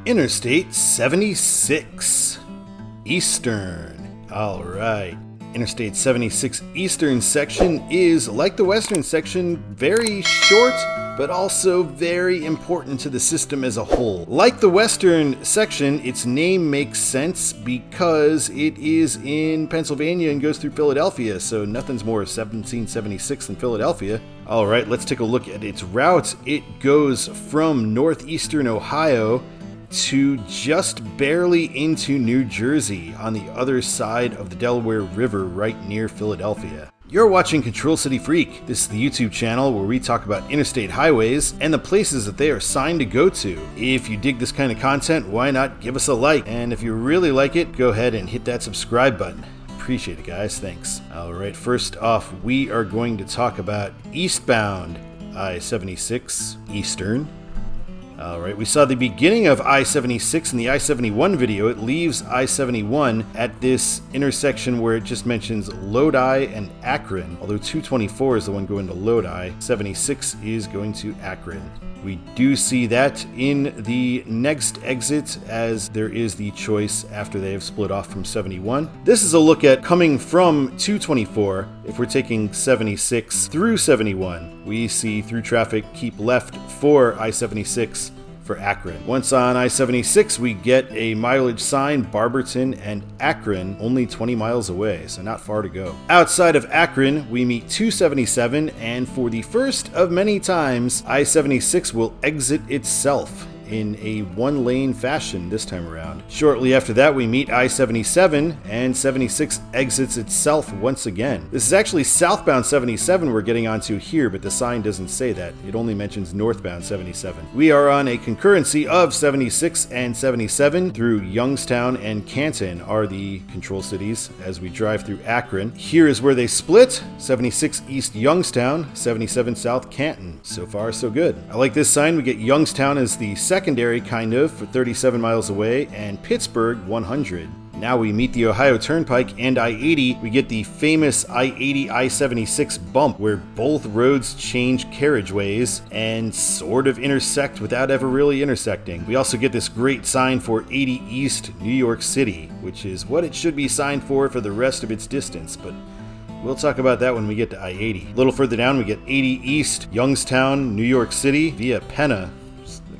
Interstate 76 Eastern. Alright. Interstate 76 Eastern section is, like the Western section, very short, but also very important to the system as a whole. Like the Western section, its name makes sense because it is in Pennsylvania and goes through Philadelphia, so nothing's more 1776 than Philadelphia. Alright, let's take a look at its route. It goes from northeastern Ohio to just barely into New Jersey on the other side of the Delaware River right near Philadelphia. You're watching Control City Freak. This is the YouTube channel where we talk about interstate highways and the places that they are signed to go to. If you dig this kind of content, why not give us a like? And if you really like it, go ahead and hit that subscribe button. Appreciate it, guys. Thanks. Alright, first off, we are going to talk about Eastbound I-76 Eastern. Alright, we saw the beginning of I-76 in the I-71 video. It leaves I-71 at this intersection where it just mentions Lodi and Akron, although 224 is the one going to Lodi, 76 is going to Akron. We do see that in the next exit, as there is the choice after they have split off from 71. This is a look at coming from 224. If we're taking 76 through 71, we see through traffic keep left for I-76 for Akron. Once on I-76, we get a mileage sign, Barberton and Akron, only 20 miles away, so not far to go. Outside of Akron, we meet 277, and for the first of many times, I-76 will exit itself in a one-lane fashion this time around. Shortly after that, we meet I-77, and 76 exits itself once again. This is actually southbound 77 we're getting onto here, but the sign doesn't say that. It only mentions northbound 77. We are on a concurrency of 76 and 77 through Youngstown and Canton are the control cities as we drive through Akron. Here is where they split. 76 East Youngstown, 77 South Canton. So far, so good. I like this sign. We get Youngstown as the secondary, kind of, for 37 miles away, and Pittsburgh 100. Now we meet the Ohio Turnpike and I-80. We get the famous I-80 I-76 bump where both roads change carriageways and sort of intersect without ever really intersecting. We also get this great sign for 80 East New York City, which is what it should be signed for the rest of its distance, but we'll talk about that when we get to I-80. A little further down, we get 80 East Youngstown, New York City via Penna.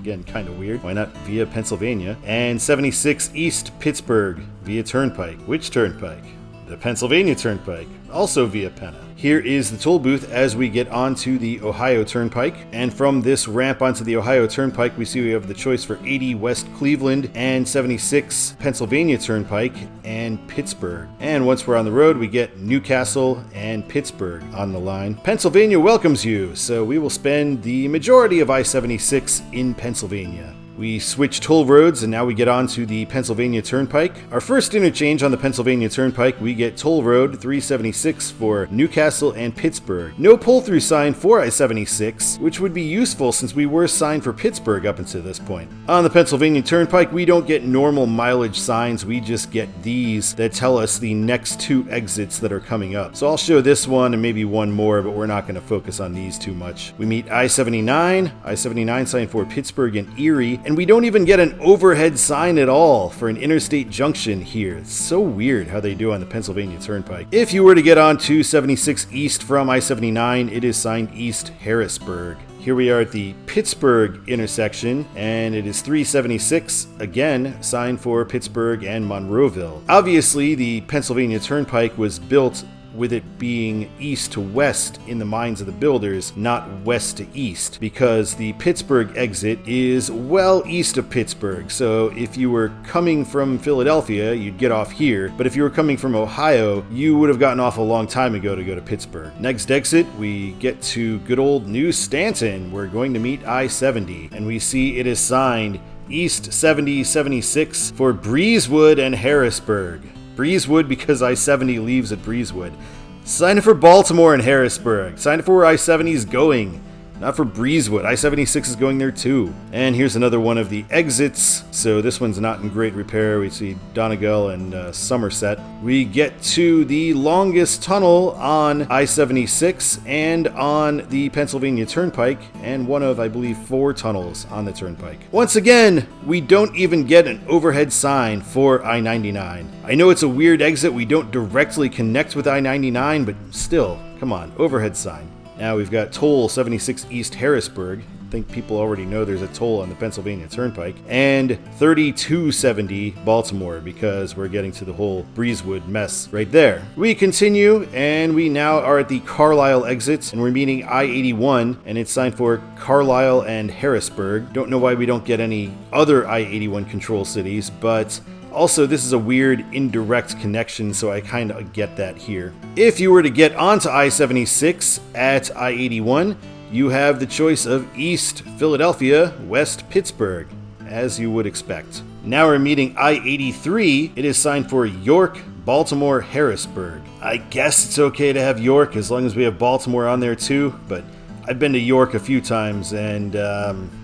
Again, kind of weird. Why not via Pennsylvania? And 76 East Pittsburgh via Turnpike. Which Turnpike? The Pennsylvania Turnpike, also via Penna. Here is the toll booth as we get onto the Ohio Turnpike. And from this ramp onto the Ohio Turnpike, we see we have the choice for 80 West Cleveland and 76 Pennsylvania Turnpike and Pittsburgh. And once we're on the road, we get Newcastle and Pittsburgh on the line. Pennsylvania welcomes you, so we will spend the majority of I-76 in Pennsylvania. We switch toll roads and now we get on to the Pennsylvania Turnpike. Our first interchange on the Pennsylvania Turnpike, we get toll road 376 for Newcastle and Pittsburgh. No pull-through sign for I-76, which would be useful since we were signed for Pittsburgh up until this point. On the Pennsylvania Turnpike, we don't get normal mileage signs, we just get these that tell us the next two exits that are coming up. So I'll show this one and maybe one more, but we're not going to focus on these too much. We meet I-79 sign for Pittsburgh and Erie, and we don't even get an overhead sign at all for an interstate junction here. It's so weird how they do on the Pennsylvania Turnpike. If you were to get on to 76 East from I-79, it is signed East Harrisburg. Here we are at the Pittsburgh intersection, and it is 376, again, signed for Pittsburgh and Monroeville. Obviously, the Pennsylvania Turnpike was built with it being east to west in the minds of the builders, not west to east, because the Pittsburgh exit is well east of Pittsburgh. So if you were coming from Philadelphia, you'd get off here, but if you were coming from Ohio, you would have gotten off a long time ago to go to Pittsburgh. Next exit, we get to good old New Stanton. We're going to meet I-70, and we see it is signed East 7076 for Breezewood and Harrisburg. Breezewood because I-70 leaves at Breezewood. Sign it for Baltimore and Harrisburg. Sign it for where I-70 is going. Not for Breezewood. I-76 is going there too. And here's another one of the exits. So this one's not in great repair. We see Donegal and Somerset. We get to the longest tunnel on I-76 and on the Pennsylvania Turnpike, and one of, I believe, 4 tunnels on the Turnpike. Once again, we don't even get an overhead sign for I-99. I know it's a weird exit. We don't directly connect with I-99, but still, come on, overhead sign. Now we've got toll 76 East Harrisburg. I think people already know there's a toll on the Pennsylvania Turnpike. And 3270 Baltimore, because we're getting to the whole Breezewood mess right there. We continue, and we now are at the Carlisle Exits, and we're meeting I-81, and it's signed for Carlisle and Harrisburg. Don't know why we don't get any other I-81 control cities, but also, this is a weird indirect connection, so I kind of get that here. If you were to get onto I-76 at I-81, you have the choice of East Philadelphia, West Pittsburgh, as you would expect. Now we're meeting I-83. It is signed for York, Baltimore, Harrisburg. I guess it's okay to have York as long as we have Baltimore on there too, but I've been to York a few times, and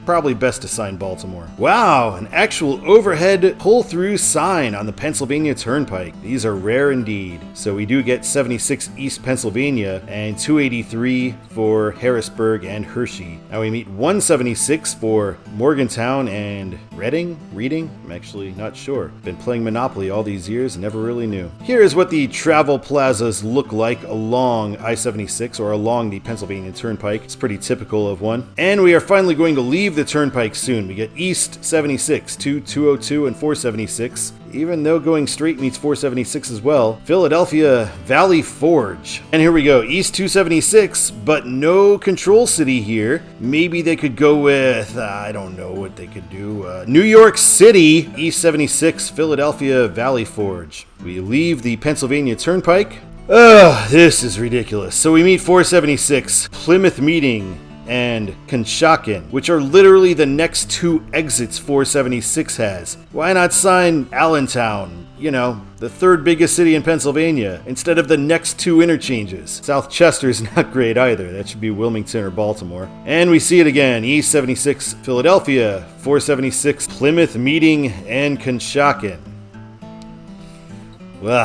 probably best to sign Baltimore. Wow, an actual overhead pull-through sign on the Pennsylvania Turnpike. These are rare indeed. So we do get 76 East Pennsylvania and 283 for Harrisburg and Hershey. Now we meet 176 for Morgantown and Reading? I'm actually not sure. Been playing Monopoly all these years and never really knew. Here is what the travel plazas look like along I-76 or along the Pennsylvania Turnpike. It's pretty typical of one. And we are finally going to leave the Turnpike soon. We get East 76 to 202 and 476. Even though going straight meets 476 as well. Philadelphia Valley Forge. And here we go, East 276, but no control city here. Maybe they could go with, I don't know what they could do. New York City, East 76, Philadelphia Valley Forge. We leave the Pennsylvania Turnpike. This is ridiculous. So we meet 476, Plymouth Meeting, and Conshohocken, which are literally the next 2 exits 476 has. Why not sign Allentown, you know, the 3rd biggest city in Pennsylvania, instead of the next 2 interchanges? South Chester's not great either. That should be Wilmington or Baltimore. And we see it again, East 76 Philadelphia, 476 Plymouth Meeting, and Conshohocken. Well,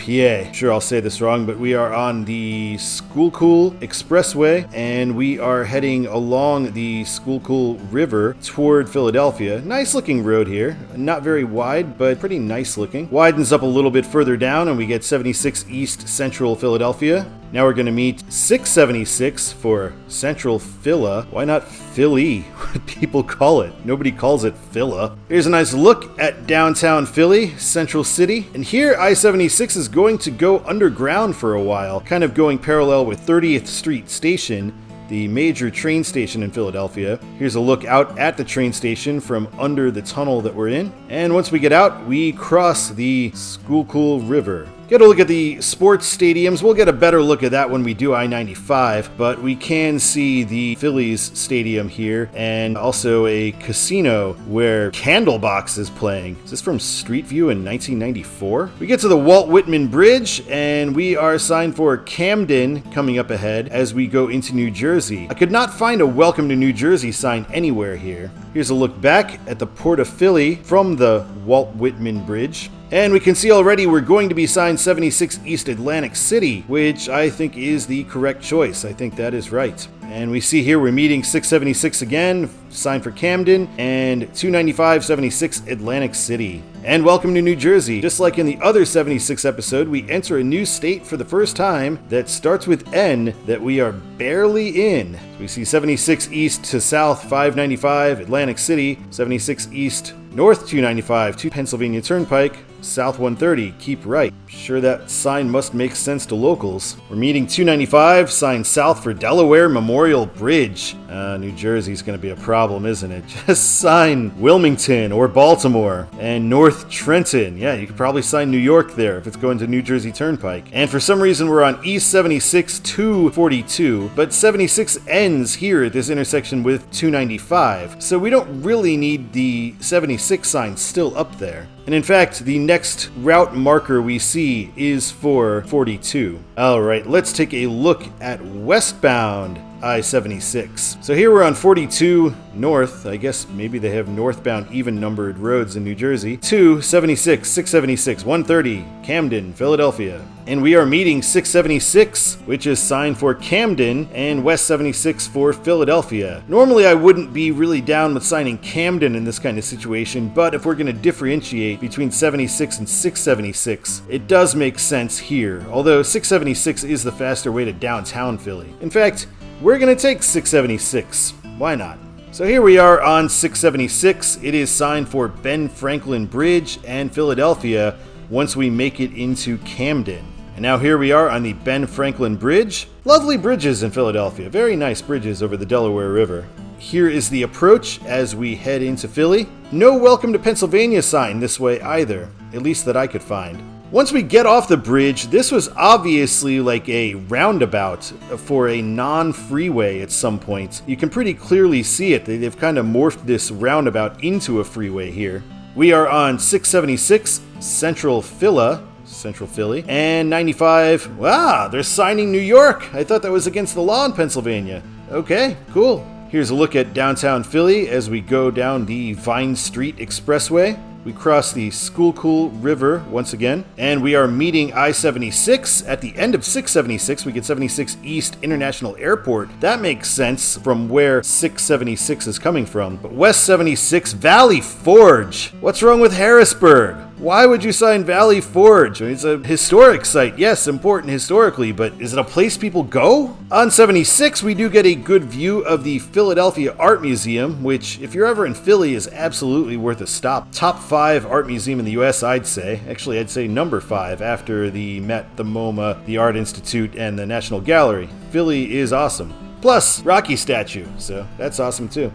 PA. Sure, I'll say this wrong, but we are on the Schuylkill Expressway, and we are heading along the Schuylkill River toward Philadelphia. Nice looking road here. Not very wide, but pretty nice looking. Widens up a little bit further down, and we get 76 East Central Philadelphia. Now we're going to meet 676 for Central Phila. Why not Philly? What people call it. Nobody calls it Phila. Here's a nice look at downtown Philly, Central City. And here I-76 is going to go underground for a while, kind of going parallel with 30th Street Station, the major train station in Philadelphia. Here's a look out at the train station from under the tunnel that we're in. And once we get out, we cross the Schuylkill River. Get a look at the sports stadiums. We'll get a better look at that when we do I-95, but we can see the Phillies stadium here and also a casino where Candlebox is playing. Is this from Street View in 1994? We get to the Walt Whitman Bridge, and we are signed for Camden coming up ahead as we go into New Jersey. I could not find a Welcome to New Jersey sign anywhere here. Here's a look back at the Port of Philly from the Walt Whitman Bridge. And we can see already we're going to be signed 76 East Atlantic City, which I think is the correct choice. I think that is right. And we see here we're meeting 676 again, signed for Camden, and 295-76 Atlantic City. And welcome to New Jersey. Just like in the other 76 episode, we enter a new state for the first time that starts with N that we are barely in. We see 76 East to South 595 Atlantic City, 76 East North 295 to Pennsylvania Turnpike, South 130, keep right. Sure, that sign must make sense to locals. We're meeting 295, signed south for Delaware Memorial Bridge. New Jersey's gonna be a problem, isn't it? Just sign Wilmington or Baltimore. And North Trenton. Yeah, you could probably sign New York there if it's going to New Jersey Turnpike. And for some reason, we're on East 76 to 42, but 76 ends here at this intersection with 295. So we don't really need the 76 sign still up there. And in fact, the next route marker we see is for 42. Alright, let's take a look at Westbound I-76. So here we're on 42 north. I guess maybe they have northbound even-numbered roads in New Jersey. 276, 676, 130, Camden, Philadelphia. And we are meeting 676, which is signed for Camden, and West 76 for Philadelphia. Normally I wouldn't be really down with signing Camden in this kind of situation, but if we're going to differentiate between 76 and 676, it does make sense here, although 676 is the faster way to downtown Philly. In fact, we're going to take 676. Why not? So here we are on 676. It is signed for Ben Franklin Bridge and Philadelphia once we make it into Camden. And now here we are on the Ben Franklin Bridge. Lovely bridges in Philadelphia. Very nice bridges over the Delaware River. Here is the approach as we head into Philly. No welcome to Pennsylvania sign this way either, at least that I could find. Once we get off the bridge, this was obviously like a roundabout for a non-freeway at some point. You can pretty clearly see it. They've kind of morphed this roundabout into a freeway here. We are on 676 Central Philly, and 95. Wow, they're signing New York. I thought that was against the law in Pennsylvania. Okay, cool. Here's a look at downtown Philly as we go down the Vine Street Expressway. We cross the Schuylkill River once again, and we are meeting I-76. At the end of 676, we get 76 East International Airport. That makes sense from where 676 is coming from. But West 76, Valley Forge. What's wrong with Harrisburg? Why would you sign Valley Forge? I mean, it's a historic site. Yes, important historically, but is it a place people go? On 76, we do get a good view of the Philadelphia Art Museum, which, if you're ever in Philly, is absolutely worth a stop. Top 5 art museum in the US, I'd say. Actually, I'd say number 5 after the Met, the MoMA, the Art Institute, and the National Gallery. Philly is awesome. Plus, Rocky statue, so that's awesome too.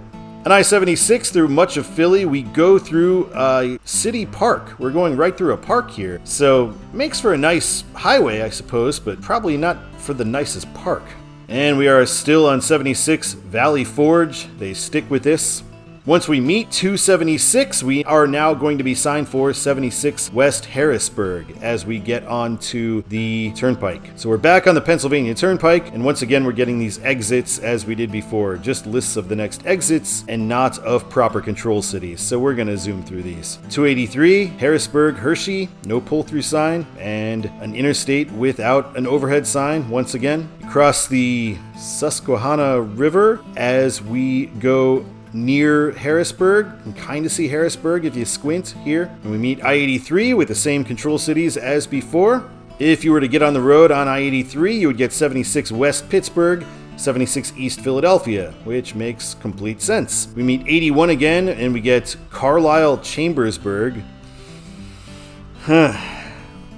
On I-76 through much of Philly, we go through a city park. We're going right through a park here. So, makes for a nice highway, I suppose, but probably not for the nicest park. And we are still on 76 Valley Forge. They stick with this. Once we meet 276, we are now going to be signed for 76 West Harrisburg as we get onto the Turnpike. So we're back on the Pennsylvania Turnpike, and once again we're getting these exits as we did before, just lists of the next exits and not of proper control cities. So we're going to zoom through these. 283, Harrisburg, Hershey, no pull-through sign, and an interstate without an overhead sign once again. We cross the Susquehanna River as we go near Harrisburg. You can kind of see Harrisburg if you squint here. And we meet I-83 with the same control cities as before. If you were to get on the road on I-83, you would get 76 West Pittsburgh, 76 East Philadelphia, which makes complete sense. We meet 81 again, and we get Carlisle Chambersburg.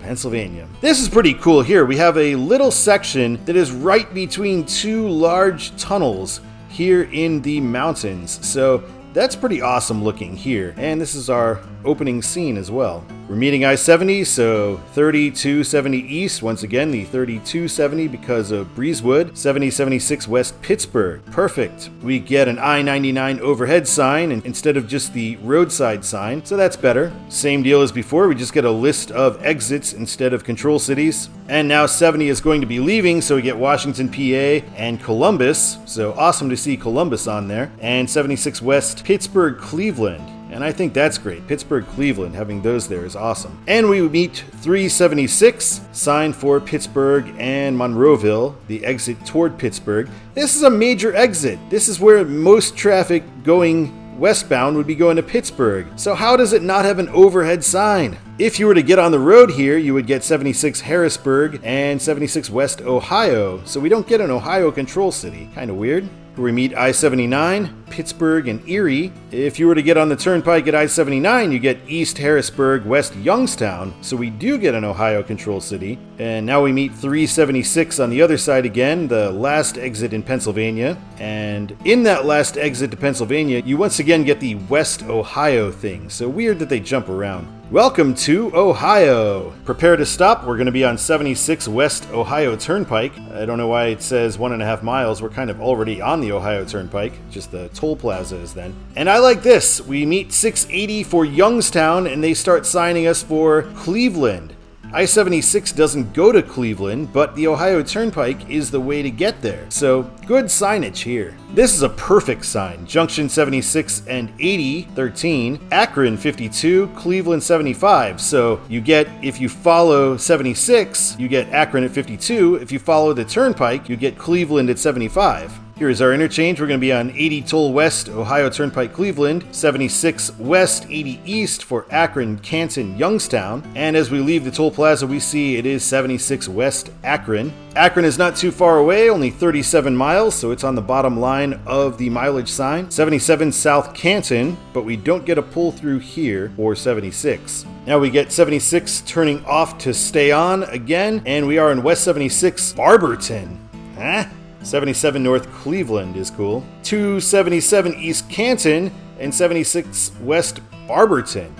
Pennsylvania. This is pretty cool here. We have a little section that is right between two large tunnels here in the mountains. So that's pretty awesome looking here. And this is our opening scene as well. We're meeting I-70, so 3270 East, once again the 3270 because of Breezewood, 7076 West Pittsburgh. Perfect. We get an I-99 overhead sign instead of just the roadside sign, so that's better. Same deal as before, we just get a list of exits instead of control cities. And now 70 is going to be leaving, so we get Washington, PA, and Columbus, so awesome to see Columbus on there, and 76 West Pittsburgh, Cleveland. And I think that's great. Pittsburgh, Cleveland, having those there is awesome. And we meet 376, signed for Pittsburgh and Monroeville, the exit toward Pittsburgh. This is a major exit. This is where most traffic going westbound would be going to Pittsburgh. So how does it not have an overhead sign? If you were to get on the road here, you would get 76 Harrisburg and 76 West Ohio. So we don't get an Ohio control city. Kind of weird. We meet I-79, Pittsburgh, and Erie. If you were to get on the Turnpike at I-79, you get East Harrisburg, West Youngstown. So we do get an Ohio control city. And now we meet 376 on the other side again, the last exit in Pennsylvania. And in that last exit to Pennsylvania, you once again get the West Ohio thing. So weird that they jump around. Welcome to Ohio. Prepare to stop. We're going to be on 76 West Ohio Turnpike. I don't know why it says 1.5 miles. We're kind of already on the Ohio Turnpike. Just the toll plaza is then. And I like this. We meet 680 for Youngstown, and they start signing us for Cleveland. I-76 doesn't go to Cleveland, but the Ohio Turnpike is the way to get there. So good signage here. This is a perfect sign. Junction 76 and 80, 13, Akron 52, Cleveland 75. So you get, if you follow 76, you get Akron at 52. If you follow the Turnpike, you get Cleveland at 75. Here is our interchange. We're going to be on 80 Toll West, Ohio Turnpike, Cleveland, 76 West, 80 East for Akron, Canton, Youngstown. And as we leave the toll plaza, we see it is 76 West, Akron. Akron is not too far away, only 37 miles, so it's on the bottom line of the mileage sign. 77 South Canton, but we don't get a pull through here for 76. Now we get 76 turning off to stay on again, and we are in West 76 Barberton. Huh? 77 North Cleveland is cool. 277 East Canton and 76 West Barberton.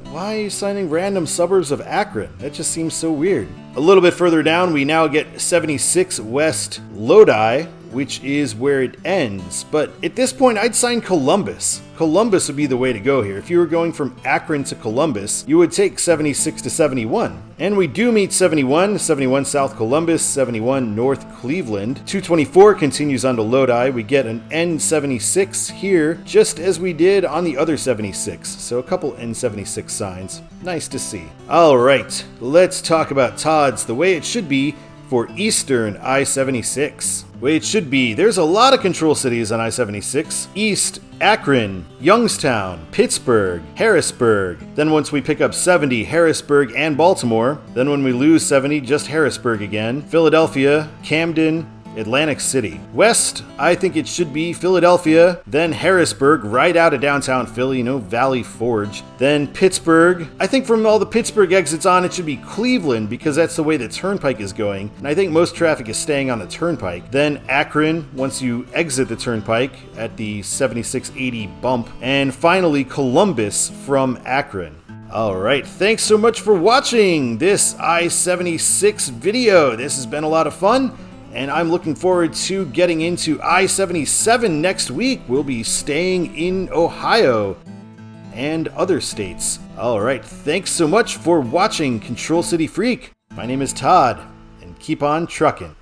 Why are you signing random suburbs of Akron? That just seems so weird. A little bit further down, we now get 76 West Lodi, which is where it ends. But at this point, I'd sign Columbus. Columbus would be the way to go here. If you were going from Akron to Columbus, you would take 76 to 71. And we do meet 71, 71 South Columbus, 71 North Cleveland. 224 continues on to Lodi. We get an N76 here, just as we did on the other 76. So a couple N76 signs. Nice to see. All right, let's talk about Todd's the way it should be for Eastern I-76. Way it should be. There's a lot of control cities on I-76. East, Akron, Youngstown, Pittsburgh, Harrisburg. Then once we pick up 70, Harrisburg and Baltimore. Then when we lose 70, just Harrisburg again. Philadelphia, Camden, Atlantic City. West, I think it should be Philadelphia, then Harrisburg, right out of downtown Philly, Valley Forge. Then Pittsburgh. I think from all the Pittsburgh exits on, it should be Cleveland because that's the way the Turnpike is going. And I think most traffic is staying on the Turnpike. Then Akron, once you exit the Turnpike at the 7680 bump. And finally, Columbus from Akron. Alright, thanks so much for watching this I-76 video. This has been a lot of fun. And I'm looking forward to getting into I-77 next week. We'll be staying in Ohio and other states. All right, thanks so much for watching Control City Freak. My name is Todd, and keep on trucking.